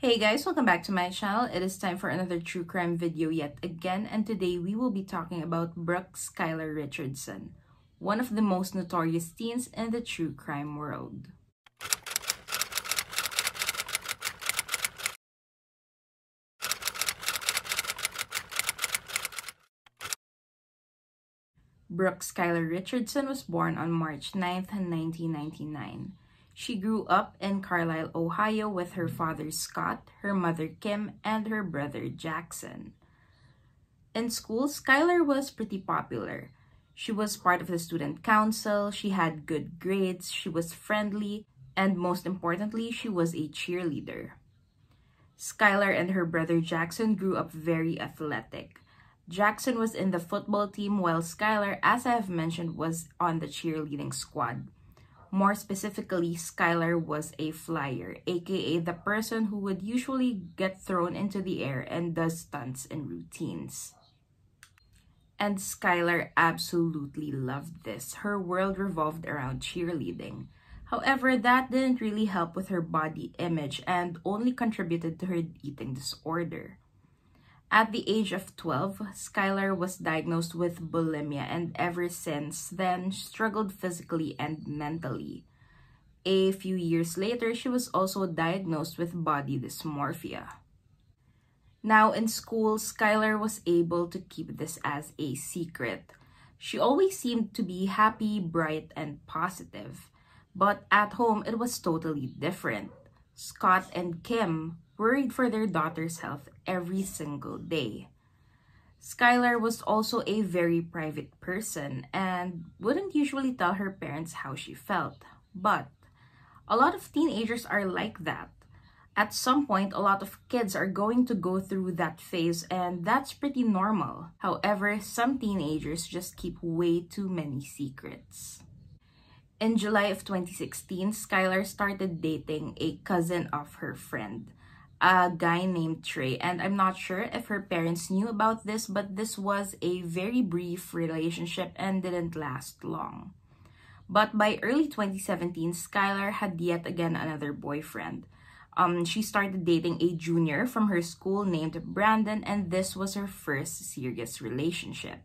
Hey guys, welcome back to my channel. It is time for another true crime video yet again, and today we will be talking about Brooke Skylar Richardson, one of the most notorious teens in the true crime world. Brooke Skylar Richardson was born on March 9th, 1999. She grew up in Carlisle, Ohio with her father Scott, her mother Kim, and her brother Jackson. In school, Skylar was pretty popular. She was part of the student council, she had good grades, she was friendly, and most importantly, she was a cheerleader. Skylar and her brother Jackson grew up very athletic. Jackson was in the football team while Skylar, as I have mentioned, was on the cheerleading squad. More specifically, Skylar was a flyer, aka the person who would usually get thrown into the air and does stunts and routines. And Skylar absolutely loved this. Her world revolved around cheerleading. However, that didn't really help with her body image and only contributed to her eating disorder. At the age of 12, Skylar was diagnosed with bulimia and ever since then struggled physically and mentally. A few years later, she was also diagnosed with body dysmorphia. Now in school, Skylar was able to keep this as a secret. She always seemed to be happy, bright, and positive. But at home, it was totally different. Scott and Kim worried for their daughter's health every single day. Skylar was also a very private person and wouldn't usually tell her parents how she felt. But a lot of teenagers are like that. At some point, a lot of kids are going to go through that phase, and that's pretty normal. However, some teenagers just keep way too many secrets. In July of 2016, Skylar started dating a cousin of her friend, a guy named Trey, and I'm not sure if her parents knew about this, but this was a very brief relationship and didn't last long. But by early 2017, Skylar had yet again another boyfriend. She started dating a junior from her school named Brandon, and this was her first serious relationship.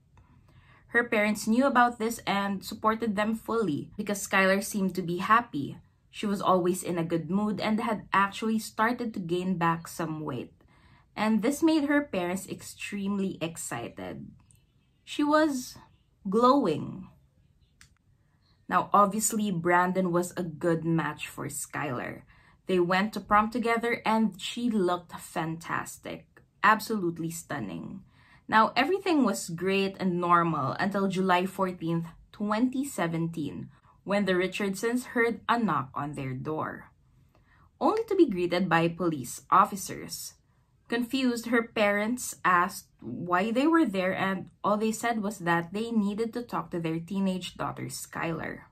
Her parents knew about this and supported them fully because Skylar seemed to be happy. She was always in a good mood and had actually started to gain back some weight. And this made her parents extremely excited. She was glowing. Now, obviously, Brandon was a good match for Skylar. They went to prom together and she looked fantastic. Absolutely stunning. Now, everything was great and normal until July 14th, 2017, when the Richardsons heard a knock on their door, only to be greeted by police officers. Confused, her parents asked why they were there, and all they said was that they needed to talk to their teenage daughter, Skylar.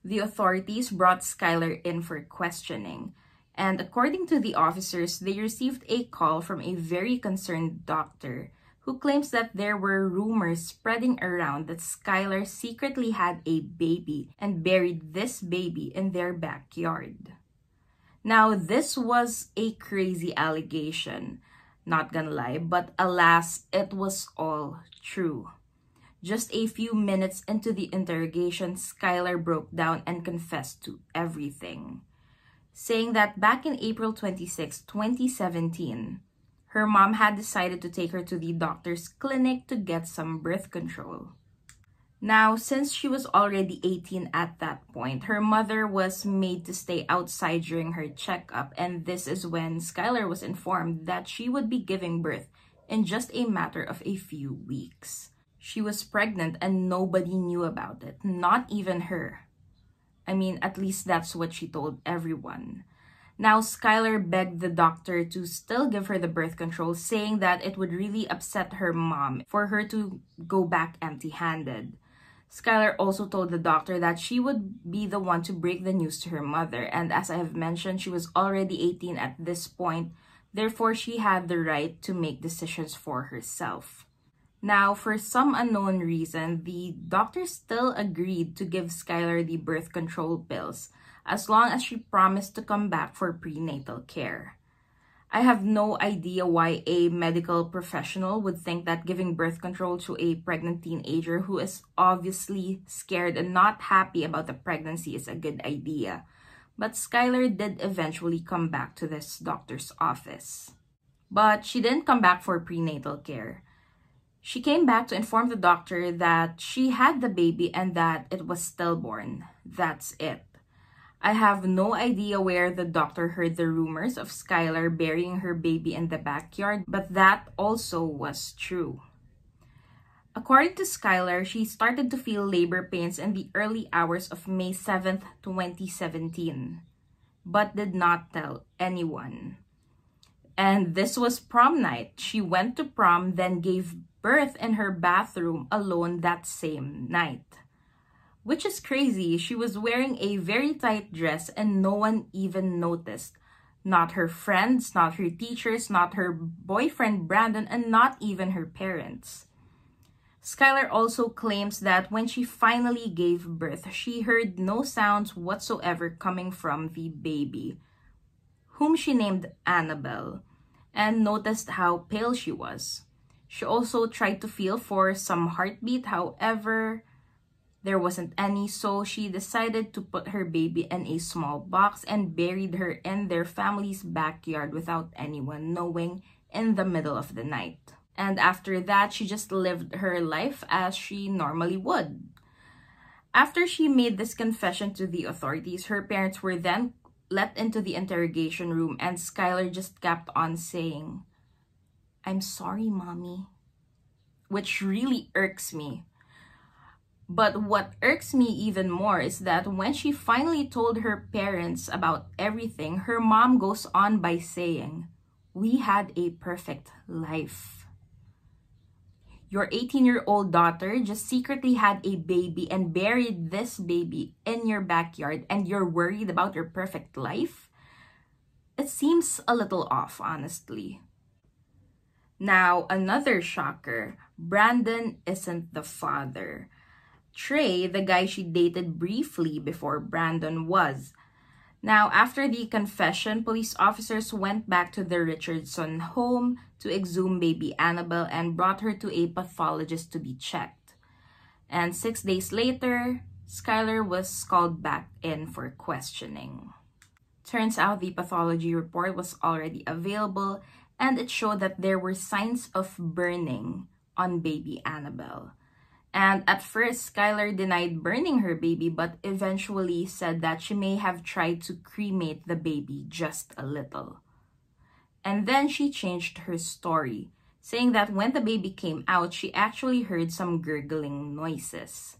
The authorities brought Skylar in for questioning, and according to the officers, they received a call from a very concerned doctor who claims that there were rumors spreading around that Skylar secretly had a baby and buried this baby in their backyard. Now, this was a crazy allegation, not gonna lie, but alas, it was all true. Just a few minutes into the interrogation, Skylar broke down and confessed to everything, saying that back in April 26, 2017, her mom had decided to take her to the doctor's clinic to get some birth control. Now, since she was already 18 at that point, her mother was made to stay outside during her checkup, and this is when Skylar was informed that she would be giving birth in just a matter of a few weeks. She was pregnant and nobody knew about it, not even her. I mean, at least that's what she told everyone. Now, Skylar begged the doctor to still give her the birth control, saying that it would really upset her mom for her to go back empty-handed. Skylar also told the doctor that she would be the one to break the news to her mother, and as I have mentioned, she was already 18 at this point, therefore she had the right to make decisions for herself. Now, for some unknown reason, the doctor still agreed to give Skylar the birth control pills, as long as she promised to come back for prenatal care. I have no idea why a medical professional would think that giving birth control to a pregnant teenager who is obviously scared and not happy about the pregnancy is a good idea. But Skylar did eventually come back to this doctor's office. But she didn't come back for prenatal care. She came back to inform the doctor that she had the baby and that it was stillborn. That's it. I have no idea where the doctor heard the rumors of Skylar burying her baby in the backyard, but that also was true. According to Skylar, she started to feel labor pains in the early hours of May 7th, 2017, but did not tell anyone. And this was prom night. She went to prom, then gave birth in her bathroom alone that same night. Which is crazy. She was wearing a very tight dress and no one even noticed. Not her friends, not her teachers, not her boyfriend Brandon, and not even her parents. Skylar also claims that when she finally gave birth, she heard no sounds whatsoever coming from the baby, whom she named Annabelle, and noticed how pale she was. She also tried to feel for some heartbeat, however, there wasn't any, so she decided to put her baby in a small box and buried her in their family's backyard without anyone knowing in the middle of the night. And after that, she just lived her life as she normally would. After she made this confession to the authorities, her parents were then let into the interrogation room and Skylar just kept on saying, "I'm sorry, Mommy," which really irks me. But what irks me even more is that when she finally told her parents about everything, her mom goes on by saying, "We had a perfect life." Your 18-year-old daughter just secretly had a baby and buried this baby in your backyard and you're worried about your perfect life? It seems a little off, honestly. Now, another shocker, Brandon isn't the father. Trey, the guy she dated briefly before Brandon, was. Now, after the confession, police officers went back to the Richardson home to exhume baby Annabelle and brought her to a pathologist to be checked. And 6 days later, Skylar was called back in for questioning. Turns out the pathology report was already available and it showed that there were signs of burning on baby Annabelle. And at first, Skylar denied burning her baby, but eventually said that she may have tried to cremate the baby just a little. And then she changed her story, saying that when the baby came out, she actually heard some gurgling noises.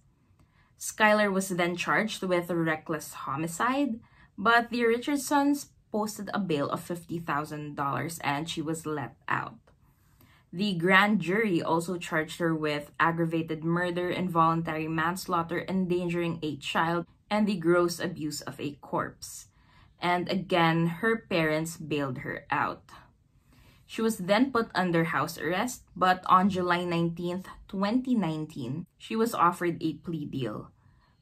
Skylar was then charged with reckless homicide, but the Richardsons posted a bail of $50,000 and she was let out. The grand jury also charged her with aggravated murder, involuntary manslaughter, endangering a child, and the gross abuse of a corpse. And again, her parents bailed her out. She was then put under house arrest, but on July 19th, 2019, she was offered a plea deal.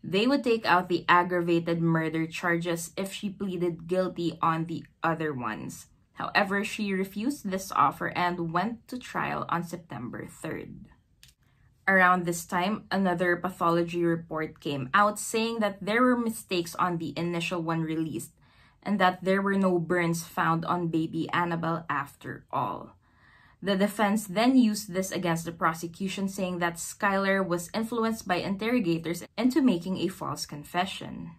They would take out the aggravated murder charges if she pleaded guilty on the other ones. However, she refused this offer and went to trial on September 3rd. Around this time, another pathology report came out saying that there were mistakes on the initial one released and that there were no burns found on baby Annabelle after all. The defense then used this against the prosecution, saying that Skylar was influenced by interrogators into making a false confession.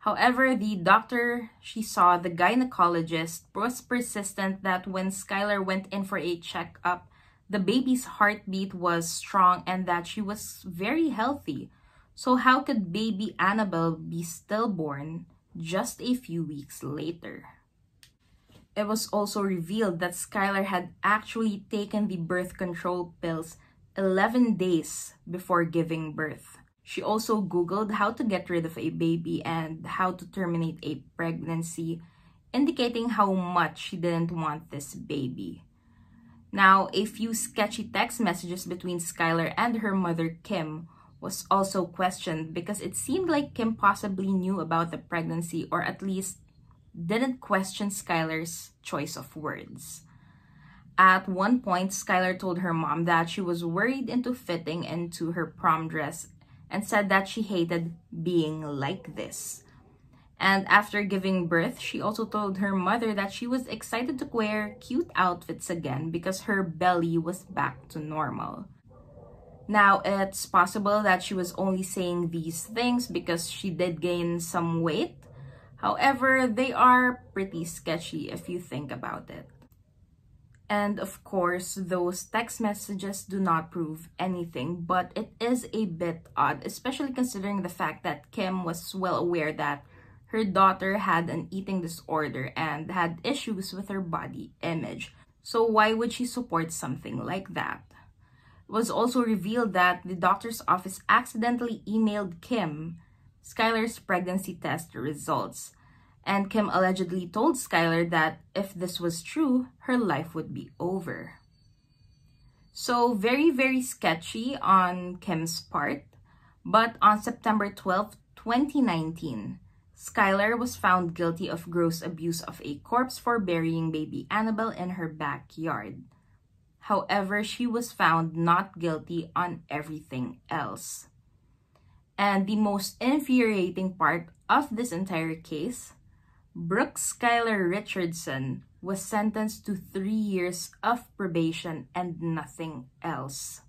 However, the doctor she saw, the gynecologist, was persistent that when Skylar went in for a checkup, the baby's heartbeat was strong and that she was very healthy. So how could baby Annabelle be stillborn just a few weeks later? It was also revealed that Skylar had actually taken the birth control pills 11 days before giving birth. She also Googled how to get rid of a baby and how to terminate a pregnancy, indicating how much she didn't want this baby. Now, a few sketchy text messages between Skylar and her mother, Kim, was also questioned because it seemed like Kim possibly knew about the pregnancy, or at least didn't question Skylar's choice of words. At one point, Skylar told her mom that she was worried into fitting into her prom dress and said that she hated being like this. And after giving birth, she also told her mother that she was excited to wear cute outfits again because her belly was back to normal. Now, it's possible that she was only saying these things because she did gain some weight. However, they are pretty sketchy if you think about it. And of course, those text messages do not prove anything, but it is a bit odd, especially considering the fact that Kim was well aware that her daughter had an eating disorder and had issues with her body image. So why would she support something like that? It was also revealed that the doctor's office accidentally emailed Kim Skylar's pregnancy test results. And Kim allegedly told Skylar that if this was true, her life would be over. So very, very sketchy on Kim's part. But on September 12, 2019, Skylar was found guilty of gross abuse of a corpse for burying baby Annabelle in her backyard. However, she was found not guilty on everything else. And the most infuriating part of this entire case, Brooke Skylar Richardson was sentenced to 3 years of probation and nothing else.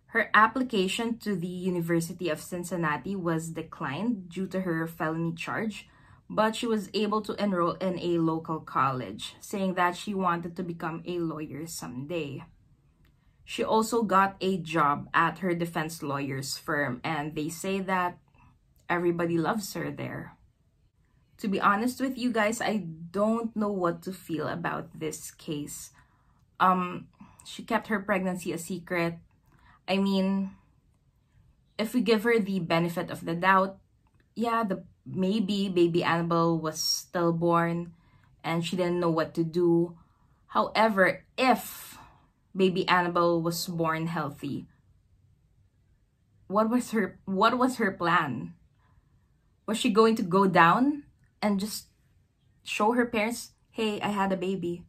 Her application to the University of Cincinnati was declined due to her felony charge, but she was able to enroll in a local college, saying that she wanted to become a lawyer someday. She also got a job at her defense lawyer's firm, and they say that everybody loves her there. To be honest with you guys, I don't know what to feel about this case. She kept her pregnancy a secret. I mean, if we give her the benefit of the doubt, yeah, maybe baby Annabelle was stillborn and she didn't know what to do. However, if baby Annabelle was born healthy, what was her plan? Was she going to go down and just show her parents, hey, I had a baby?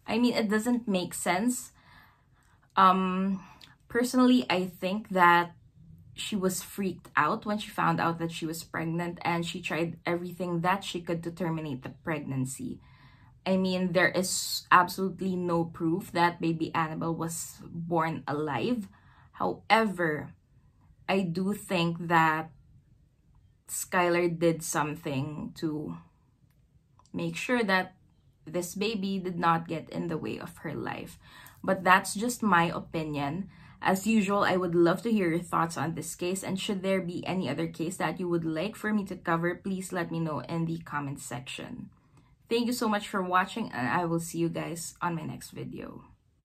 I mean, it doesn't make sense. Personally, I think that she was freaked out when she found out that she was pregnant, and she tried everything that she could to terminate the pregnancy. I mean, there is absolutely no proof that baby Annabelle was born alive. However, I do think that Skylar did something to make sure that this baby did not get in the way of her life. But that's just my opinion. As usual, I would love to hear your thoughts on this case, and should there be any other case that you would like for me to cover, please let me know in the comment section. Thank you so much for watching, and I will see you guys on my next video.